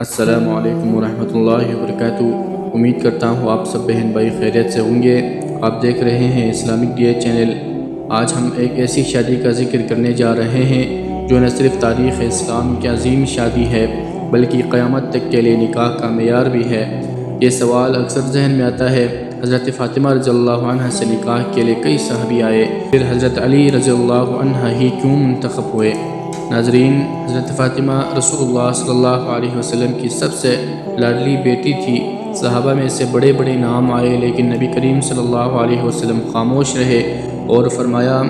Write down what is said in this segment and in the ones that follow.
السلام علیکم ورحمۃ اللہ وبرکاتہ۔ امید کرتا ہوں آپ سب بہن بھائی خیریت سے ہوں گے۔ آپ دیکھ رہے ہیں اسلامک ڈی ایچ چینل۔ آج ہم ایک ایسی شادی کا ذکر کرنے جا رہے ہیں جو نہ صرف تاریخ اسلام کی عظیم شادی ہے بلکہ قیامت تک کے لیے نکاح کا معیار بھی ہے۔ یہ سوال اکثر ذہن میں آتا ہے، حضرت فاطمہ رضی اللہ عنہ سے نکاح کے لیے کئی صحابی آئے، پھر حضرت علی رضی اللہ عنہ ہی کیوں منتخب ہوئے؟ ناظرین، حضرت فاطمہ رسول اللہ صلی اللہ علیہ وسلم کی سب سے لاڈلی بیٹی تھی۔ صحابہ میں سے بڑے بڑے نام آئے لیکن نبی کریم صلی اللہ علیہ وسلم خاموش رہے اور فرمایا،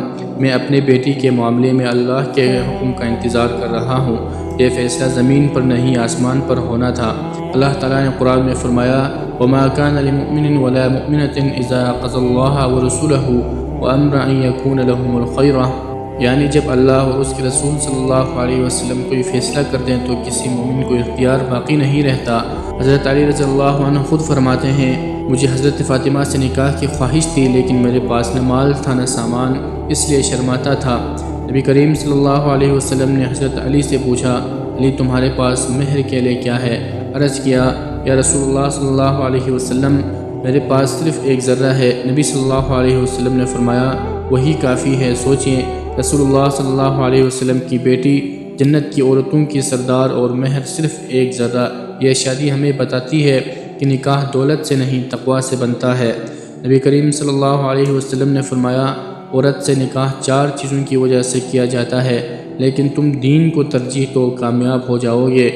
میں اپنے بیٹی کے معاملے میں اللہ کے حکم کا انتظار کر رہا ہوں۔ یہ فیصلہ زمین پر نہیں آسمان پر ہونا تھا۔ اللہ تعالیٰ نے قرآن میں فرمایا، وَمَا كَانَ لِمُؤْمِنٍ وَلَا مُؤْمِنَةٍ إِذَا قَضَى اللَّهُ وَرَسُولُهُ وَأَمْرًا أَن يَكُونَ لَهُمُ الْخِيَرَةُ، یعنی جب اللہ اور اس کے رسول صلی اللہ علیہ وسلم کوئی فیصلہ کر دیں تو کسی مومن کو اختیار باقی نہیں رہتا۔ حضرت علی رضی اللہ عنہ خود فرماتے ہیں، مجھے حضرت فاطمہ سے نکاح کی خواہش تھی لیکن میرے پاس نہ مال تھا نہ سامان، اس لیے شرماتا تھا۔ نبی کریم صلی اللہ علیہ وسلم نے حضرت علی سے پوچھا، علی تمہارے پاس مہر کے لیے کیا ہے؟ عرض کیا، یا رسول اللہ صلی اللہ علیہ وسلم، میرے پاس صرف ایک ذرہ ہے۔ نبی صلی اللہ علیہ وسلم نے فرمایا، وہی کافی ہے۔ سوچیں، رسول اللہ صلی اللہ علیہ وسلم کی بیٹی، جنت کی عورتوں کی سردار، اور مہر صرف ایک ذرہ۔ یہ شادی ہمیں بتاتی ہے کہ نکاح دولت سے نہیں تقویٰ سے بنتا ہے۔ نبی کریم صلی اللہ علیہ وسلم نے فرمایا، عورت سے نکاح 4 چیزوں کی وجہ سے کیا جاتا ہے، لیکن تم دین کو ترجیح تو کامیاب ہو جاؤ گے۔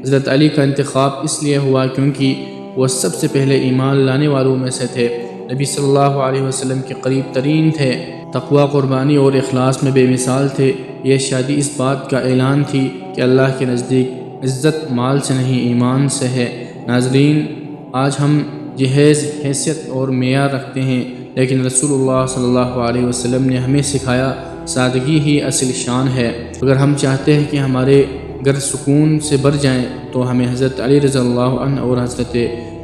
حضرت علی کا انتخاب اس لیے ہوا کیونکہ وہ سب سے پہلے ایمان لانے والوں میں سے تھے، نبی صلی اللہ علیہ وسلم کے قریب ترین تھے، تقویٰ، قربانی اور اخلاص میں بے مثال تھے۔ یہ شادی اس بات کا اعلان تھی کہ اللہ کے نزدیک عزت مال سے نہیں ایمان سے ہے۔ ناظرین، آج ہم جہیز، حیثیت اور معیار رکھتے ہیں لیکن رسول اللہ صلی اللہ علیہ وسلم نے ہمیں سکھایا، سادگی ہی اصل شان ہے۔ اگر ہم چاہتے ہیں کہ ہمارے گھر سکون سے بھر جائیں تو ہمیں حضرت علی رضی اللہ عنہ اور حضرت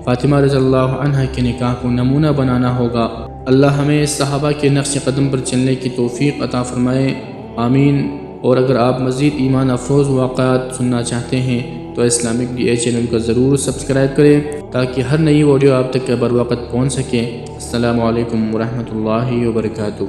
فاطمہ رضی اللہ عنہ کے نکاح کو نمونہ بنانا ہوگا۔ اللہ ہمیں صحابہ کے نقش قدم پر چلنے کی توفیق عطا فرمائے، آمین۔ اور اگر آپ مزید ایمان افروز واقعات سننا چاہتے ہیں تو اسلامک ڈی ایچ چینل کو ضرور سبسکرائب کریں تاکہ ہر نئی ویڈیو آپ تک بر وقت پہنچ سکے۔ السلام علیکم ورحمۃ اللہ وبرکاتہ۔